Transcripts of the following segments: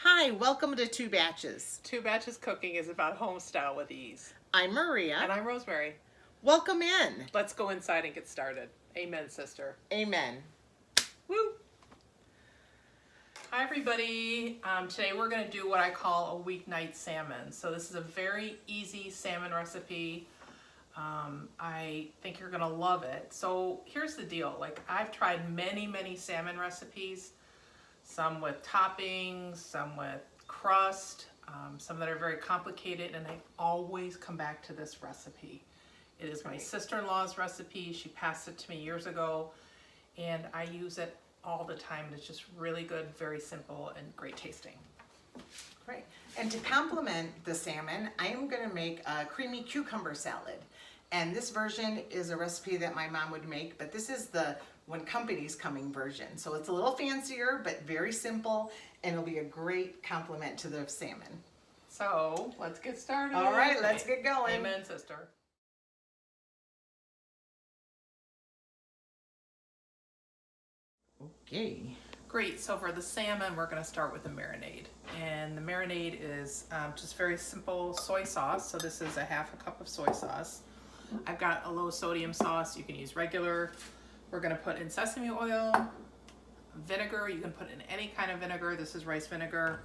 Hi, welcome to Two Batches. Two Batches Cooking is about home style with ease. I'm Maria. And I'm Rosemary. Welcome in. Let's go inside and get started. Amen, sister. Amen. Woo! Hi, everybody. Today we're going to do what I call a weeknight salmon. So this is a very easy salmon recipe. I think you're going to love it. So here's the deal. Like, I've tried many salmon recipes. Some with toppings, some with crust, some that are very complicated, and I always come back to this recipe. It is my sister-in-law's recipe. She passed it to me years ago, and I use it all the time. It's just really good, very simple, and great tasting. Great. And to complement the salmon, I am going to make a creamy cucumber salad. And this version is a recipe that my mom would make, but this is the When Company's Coming version. So it's a little fancier, but very simple, and it'll be a great complement to the salmon. So let's get started. All right, let's get going. Amen, sister. Okay. Great, so for the salmon, we're gonna start with the marinade. And the marinade is just very simple soy sauce. So this is a half a cup of soy sauce. I've got a low sodium sauce. You can use regular. We're gonna put in sesame oil, vinegar. You can put in any kind of vinegar. This is rice vinegar.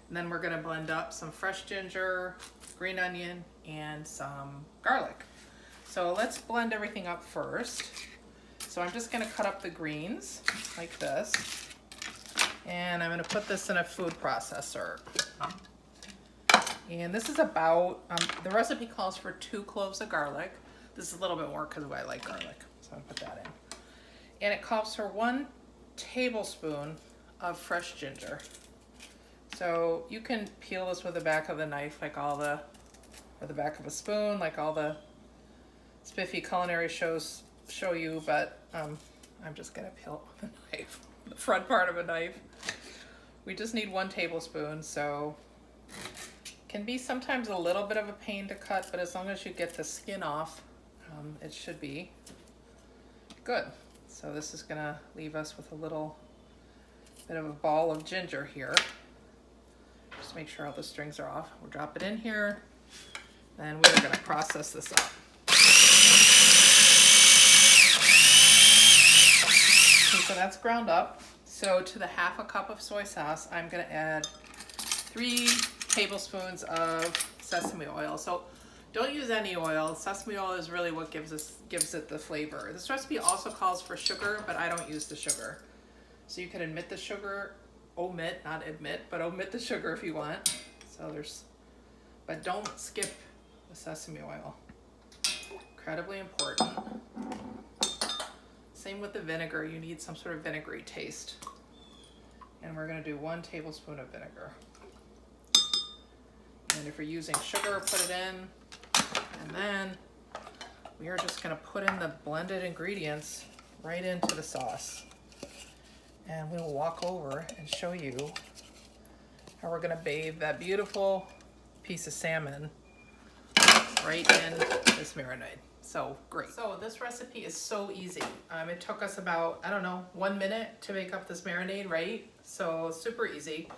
And then we're gonna blend up some fresh ginger, green onion, and some garlic. So let's blend everything up first. So I'm just gonna cut up the greens like this. And I'm gonna put this in a food processor. And this is about, the recipe calls for 2 cloves of garlic. This is a little bit more because I like garlic, so I'm gonna put that in. And it calls for 1 tablespoon of fresh ginger. So you can peel this with the back of the knife, like all the, or the back of a spoon, like all the spiffy culinary shows show you, but I'm just gonna peel it with a knife, the front part of a knife. We just need 1 tablespoon, so can be sometimes a little bit of a pain to cut, but as long as you get the skin off, it should be good. So this is gonna leave us with a little bit of a ball of ginger here. Just make sure all the strings are off. We'll drop it in here, and we're gonna process this up. Okay, so that's ground up. So to the half a cup of soy sauce, I'm gonna add 3 tablespoons of sesame oil. So don't use any oil. Sesame oil is really what gives it the flavor. This recipe also calls for sugar, but I don't use the sugar. So you can omit the sugar, not admit, but omit the sugar if you want. So but don't skip the sesame oil. Incredibly important. Same with the vinegar. You need some sort of vinegary taste. And we're gonna do 1 tablespoon of vinegar. And if you're using sugar, put it in. And then we are just gonna put in the blended ingredients right into the sauce. And we'll walk over and show you how we're gonna bathe that beautiful piece of salmon right in this marinade. So great. So this recipe is so easy. It took us about, I don't know, 1 minute to make up this marinade, right? So super easy.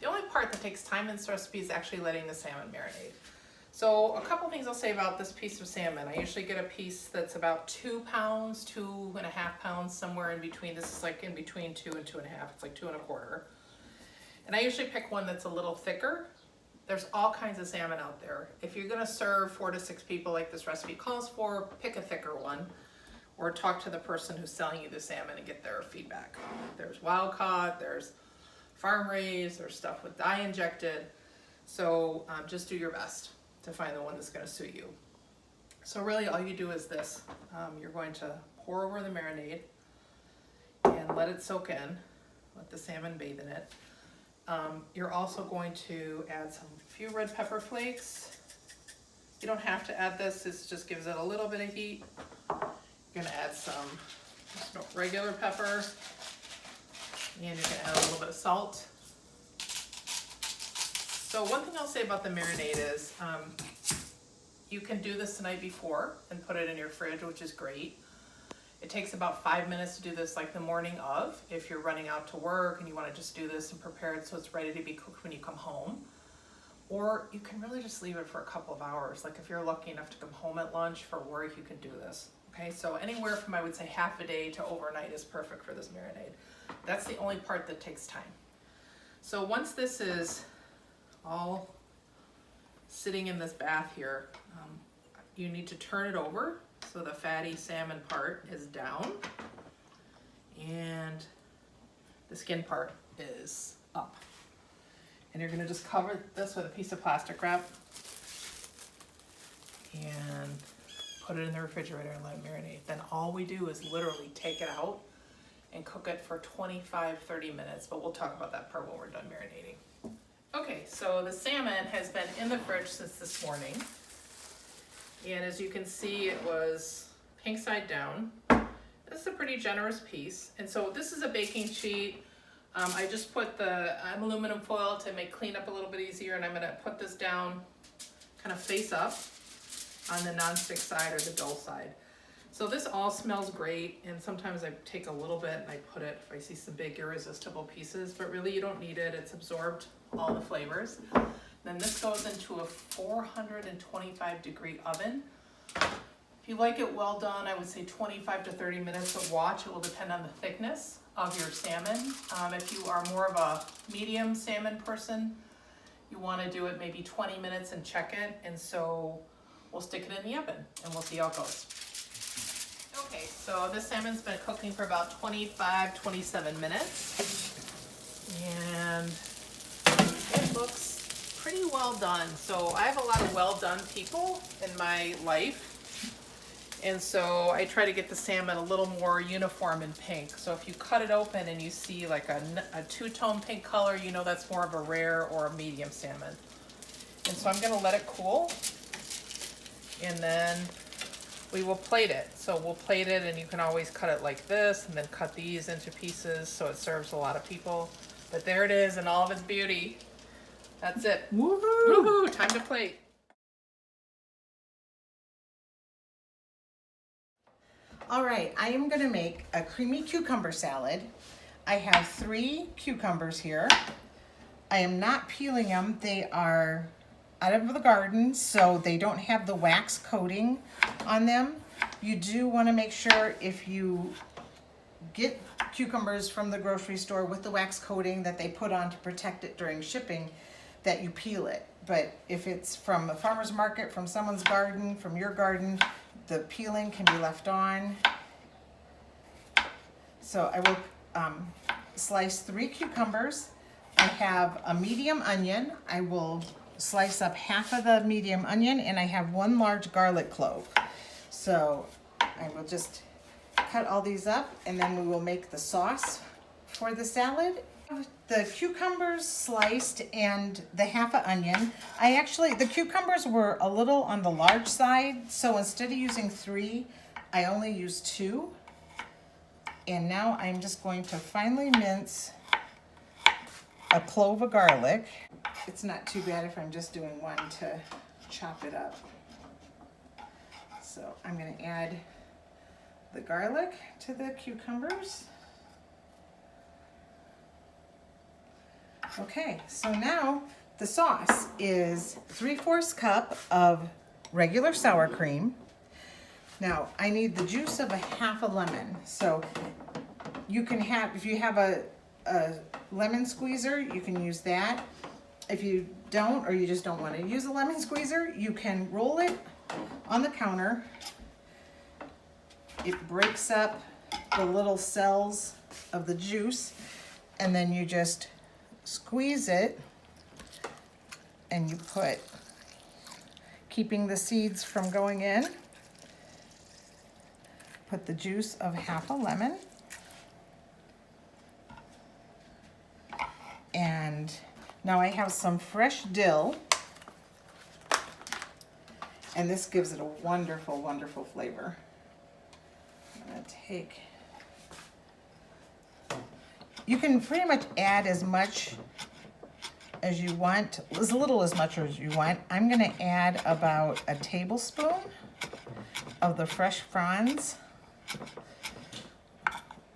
The only part that takes time in this recipe is actually letting the salmon marinate. So a couple things I'll say about this piece of salmon. I usually get a piece that's about 2 pounds, 2.5 pounds, somewhere in between. This is like in between 2 and 2.5. It's like 2 1/4. And I usually pick one that's a little thicker. There's all kinds of salmon out there. If you're gonna serve 4 to 6 people like this recipe calls for, pick a thicker one, or talk to the person who's selling you the salmon and get their feedback. There's wild caught, there's farm raised, there's stuff with dye injected. So just do your best to find the one that's gonna suit you. So really all you do is this. You're going to pour over the marinade and let it soak in, let the salmon bathe in it. You're also going to add a few red pepper flakes. You don't have to add this, this just gives it a little bit of heat. You're gonna add some regular pepper, and you can add a little bit of salt. So one thing I'll say about the marinade is you can do this the night before and put it in your fridge, which is great. It takes about 5 minutes to do this like the morning of, if you're running out to work and you want to just do this and prepare it so it's ready to be cooked when you come home. Or you can really just leave it for a couple of hours. Like if you're lucky enough to come home at lunch for work, you can do this. Okay, so anywhere from, I would say, half a day to overnight is perfect for this marinade. That's the only part that takes time. So once this is all sitting in this bath here, you need to turn it over so the fatty salmon part is down and the skin part is up. And you're gonna just cover this with a piece of plastic wrap and put it in the refrigerator and let it marinate. Then all we do is literally take it out and cook it for 25-30 minutes, but we'll talk about that part when we're done marinating. Okay, so the salmon has been in the fridge since this morning. And as you can see, it was pink side down. This is a pretty generous piece. And so this is a baking sheet. I just put the aluminum foil to make cleanup a little bit easier, and I'm gonna put this down kind of face up on the nonstick side or the dull side. So this all smells great, and sometimes I take a little bit and I put it if I see some big irresistible pieces, but really you don't need it. It's absorbed all the flavors. Then this goes into a 425 degree oven. If you like it well done, I would say 25 to 30 minutes, but watch, it will depend on the thickness of your salmon. If you are more of a medium salmon person, you want to do it maybe 20 minutes and check it, and so we'll stick it in the oven and we'll see how it goes. Okay, so this salmon's been cooking for about 25-27 minutes, and it looks pretty well done. So I have a lot of well done people in my life, and so I try to get the salmon a little more uniform in pink. So if you cut it open and you see like a two-tone pink color, you know that's more of a rare or a medium salmon. And so I'm gonna let it cool, and then we will plate it. So we'll plate it, and you can always cut it like this and then cut these into pieces so it serves a lot of people. But there it is in all of its beauty. That's it. Woohoo! Woohoo! Time to plate. All right, I am gonna make a creamy cucumber salad. I have 3 cucumbers here. I am not peeling them. They are out of the garden, so they don't have the wax coating on them. You do want to make sure if you get cucumbers from the grocery store with the wax coating that they put on to protect it during shipping, that you peel it. But if it's from a farmer's market, from someone's garden, from your garden, the peeling can be left on. So I will slice 3 cucumbers. I have a medium onion. I will slice up half of the medium onion, and I have 1 large garlic clove. So I will just cut all these up, and then we will make the sauce for the salad. The cucumbers sliced and the half an onion. The cucumbers were a little on the large side, so instead of using 3, I only used 2. And now I'm just going to finely mince a clove of garlic. It's not too bad if I'm just doing 1 to chop it up. So I'm going to add the garlic to the cucumbers. Okay, so now the sauce is 3/4 cup of regular sour cream. Now I need the juice of a half a lemon. So you can have, if you have a lemon squeezer, you can use that. If you don't, or you just don't want to use a lemon squeezer, you can roll it on the counter. It breaks up the little cells of the juice, and then you just squeeze it, and you put, keeping the seeds from going in, put the juice of half a lemon, and now I have some fresh dill, and this gives it a wonderful, wonderful flavor. I'm gonna take, you can pretty much add as much as you want, as little as much as you want. I'm gonna add about a tablespoon of the fresh fronds.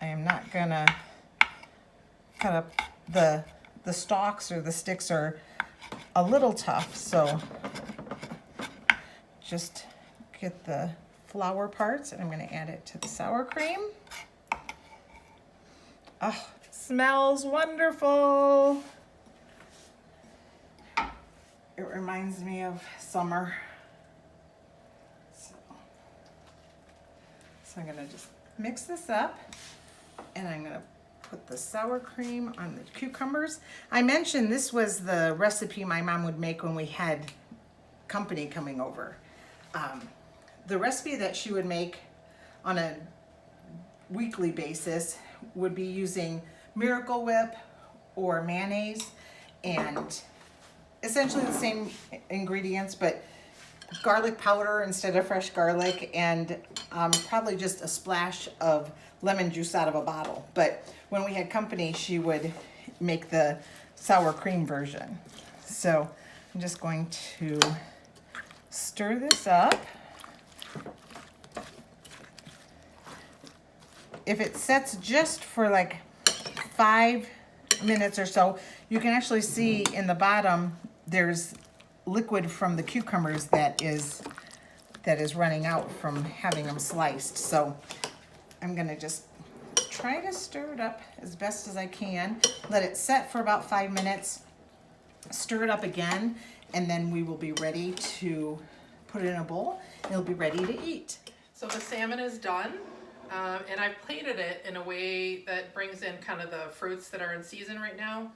I am not gonna cut up the stalks, or the sticks are a little tough, so just get the flour parts, and I'm gonna add it to the sour cream. Oh, smells wonderful. It reminds me of summer. So I'm gonna just mix this up, and I'm gonna put the sour cream on the cucumbers. I mentioned this was the recipe my mom would make when we had company coming over. The recipe that she would make on a weekly basis would be using Miracle Whip or mayonnaise, and essentially the same ingredients, but garlic powder instead of fresh garlic, and probably just a splash of lemon juice out of a bottle. But when we had company, she would make the sour cream version. So I'm just going to stir this up. If it sets just for like 5 minutes or so, you can actually see in the bottom there's liquid from the cucumbers that is running out from having them sliced. So I'm gonna just try to stir it up as best as I can. Let it set for about 5 minutes, stir it up again, and then we will be ready to put it in a bowl. It'll be ready to eat. So the salmon is done, and I've plated it in a way that brings in kind of the fruits that are in season right now.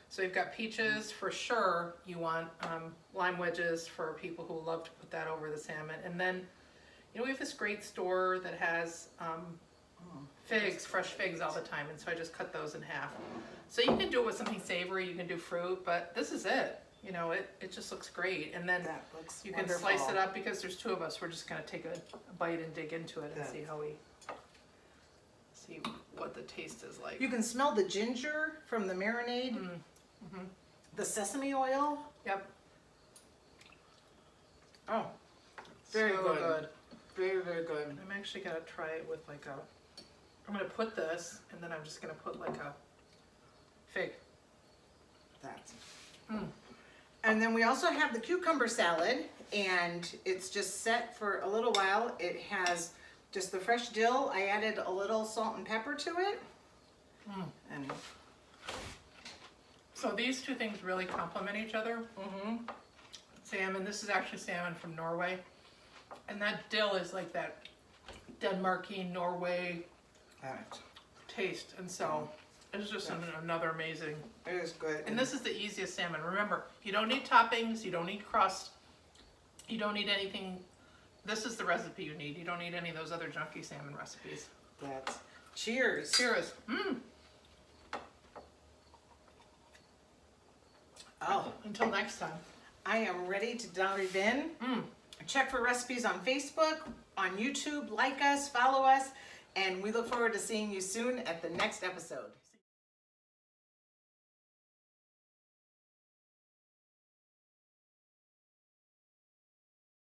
So we've got peaches for sure. You want lime wedges for people who love to put that over the salmon. And then, you know, we have this great store that has figs, fresh figs all the time. And so I just cut those in half. So you can do it with something savory, you can do fruit, but this is it. You know, it just looks great. And then That looks you wonderful. can slice it up, because there's two of us. We're just gonna take a bite and dig into it and see how we, see what the taste is like. You can smell the ginger from the marinade, the sesame oil. Yep. Oh, very So good. Very, very good. I'm actually gonna try it with like a, I'm gonna put this, and then I'm just gonna put like a fig. That's. And then we also have the cucumber salad, and it's just set for a little while. It has just the fresh dill. I added a little salt and pepper to it. And So these two things really complement each other. Salmon, this is actually salmon from Norway. And that dill is like that Denmarky, Norway taste. And so it's just another amazing. it is good. And this is the easiest salmon. Remember, you don't need toppings, you don't need crust, you don't need anything. This is the recipe you need. You don't need any of those other junky salmon recipes. That's. Cheers. Cheers. Oh, Until next time. I am ready to dive in. Check for recipes on Facebook, on YouTube. Like us, follow us, and we look forward to seeing you soon at the next episode.